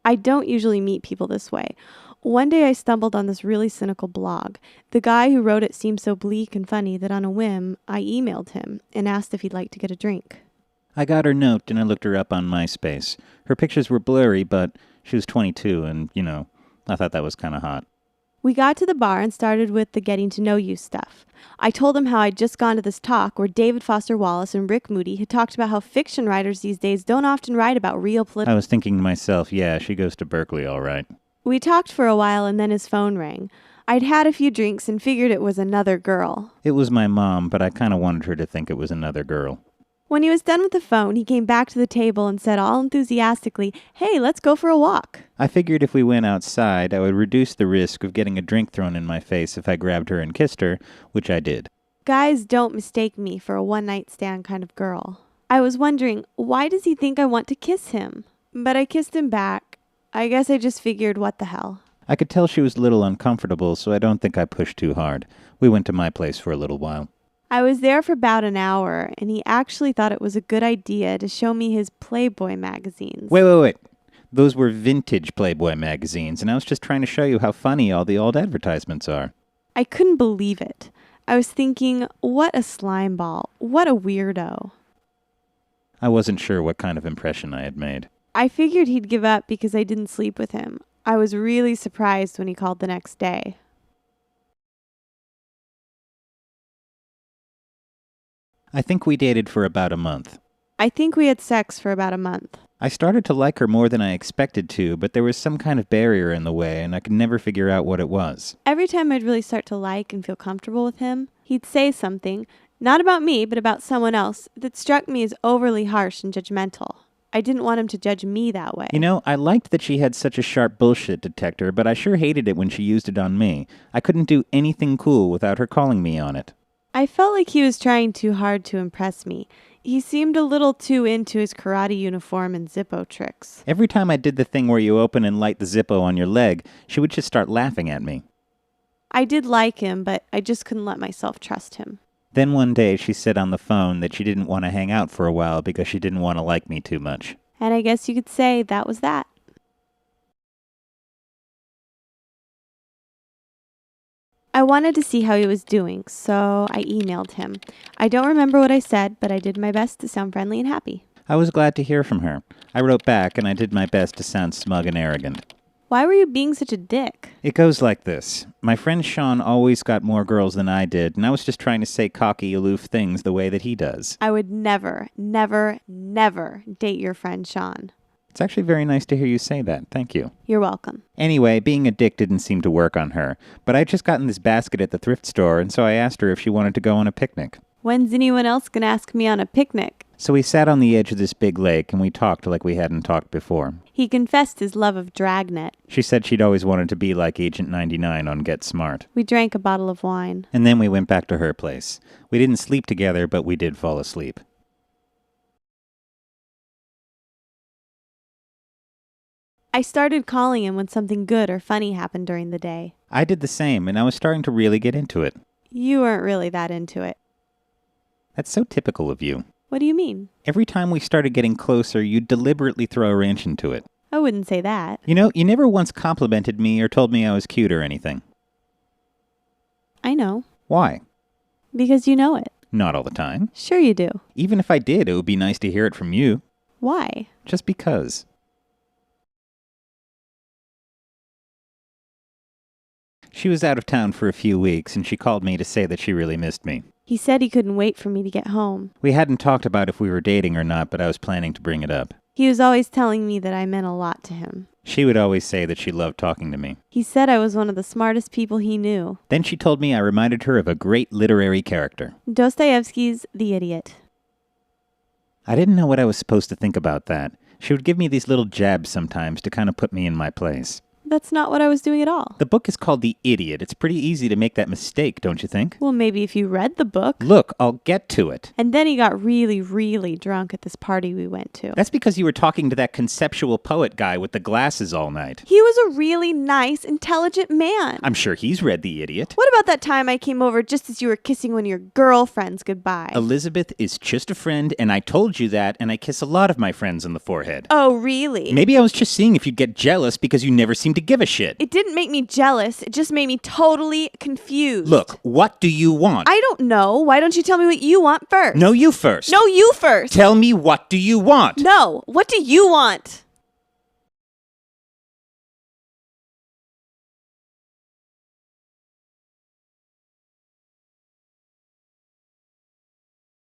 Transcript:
I don't usually meet people this way. One day I stumbled on this really cynical blog. The guy who wrote it seemed so bleak and funny that on a whim, I emailed him and asked if he'd like to get a drink. I got her note and I looked her up on MySpace. Her pictures were blurry, but she was 22 and, I thought that was kind of hot. We got to the bar and started with the getting to know you stuff. I told him how I'd just gone to this talk where David Foster Wallace and Rick Moody had talked about how fiction writers these days don't often write about real I was thinking to myself, yeah, she goes to Berkeley all right. We talked for a while and then his phone rang. I'd had a few drinks and figured it was another girl. It was my mom, but I kind of wanted her to think it was another girl. When he was done with the phone, he came back to the table and said all enthusiastically, "Hey, let's go for a walk." I figured if we went outside, I would reduce the risk of getting a drink thrown in my face if I grabbed her and kissed her, which I did. Guys don't mistake me for a one-night stand kind of girl. I was wondering, why does he think I want to kiss him? But I kissed him back. I guess I just figured, what the hell. I could tell she was a little uncomfortable, so I don't think I pushed too hard. We went to my place for a little while. I was there for about an hour, and he actually thought it was a good idea to show me his Playboy magazines. Wait. Those were vintage Playboy magazines, and I was just trying to show you how funny all the old advertisements are. I couldn't believe it. I was thinking, what a slime ball. What a weirdo. I wasn't sure what kind of impression I had made. I figured he'd give up because I didn't sleep with him. I was really surprised when he called the next day. I think we dated for about a month. I think we had sex for about a month. I started to like her more than I expected to, but there was some kind of barrier in the way, and I could never figure out what it was. Every time I'd really start to like and feel comfortable with him, he'd say something, not about me, but about someone else, that struck me as overly harsh and judgmental. I didn't want him to judge me that way. I liked that she had such a sharp bullshit detector, but I sure hated it when she used it on me. I couldn't do anything cool without her calling me on it. I felt like he was trying too hard to impress me. He seemed a little too into his karate uniform and Zippo tricks. Every time I did the thing where you open and light the Zippo on your leg, she would just start laughing at me. I did like him, but I just couldn't let myself trust him. Then one day she said on the phone that she didn't want to hang out for a while because she didn't want to like me too much. And I guess you could say that was that. I wanted to see how he was doing, so I emailed him. I don't remember what I said, but I did my best to sound friendly and happy. I was glad to hear from her. I wrote back and I did my best to sound smug and arrogant. Why were you being such a dick? It goes like this. My friend Sean always got more girls than I did, and I was just trying to say cocky, aloof things the way that he does. I would never, never, never date your friend Sean. It's actually very nice to hear you say that. Thank you. You're welcome. Anyway, being a dick didn't seem to work on her, but I'd just gotten this basket at the thrift store, and so I asked her if she wanted to go on a picnic. When's anyone else gonna ask me on a picnic? So we sat on the edge of this big lake, and we talked like we hadn't talked before. He confessed his love of Dragnet. She said she'd always wanted to be like Agent 99 on Get Smart. We drank a bottle of wine. And then we went back to her place. We didn't sleep together, but we did fall asleep. I started calling him when something good or funny happened during the day. I did the same, and I was starting to really get into it. You weren't really that into it. That's so typical of you. What do you mean? Every time we started getting closer, you'd deliberately throw a wrench into it. I wouldn't say that. You never once complimented me or told me I was cute or anything. I know. Why? Because you know it. Not all the time. Sure you do. Even if I did, it would be nice to hear it from you. Why? Just because. She was out of town for a few weeks, and she called me to say that she really missed me. He said he couldn't wait for me to get home. We hadn't talked about if we were dating or not, but I was planning to bring it up. He was always telling me that I meant a lot to him. She would always say that she loved talking to me. He said I was one of the smartest people he knew. Then she told me I reminded her of a great literary character. Dostoevsky's The Idiot. I didn't know what I was supposed to think about that. She would give me these little jabs sometimes to kind of put me in my place. That's not what I was doing at all. The book is called The Idiot. It's pretty easy to make that mistake, don't you think? Well, maybe if you read the book. Look, I'll get to it. And then he got really, really drunk at this party we went to. That's because you were talking to that conceptual poet guy with the glasses all night. He was a really nice, intelligent man. I'm sure he's read The Idiot. What about that time I came over just as you were kissing one of your girlfriends goodbye? Elizabeth is just a friend, and I told you that, and I kiss a lot of my friends on the forehead. Oh, really? Maybe I was just seeing if you'd get jealous because you never seem to give a shit. It didn't make me jealous. It just made me totally confused. Look, what do you want? I don't know. Why don't you tell me what you want first? No, you first. No, you first. Tell me, what do you want? No. What do you want?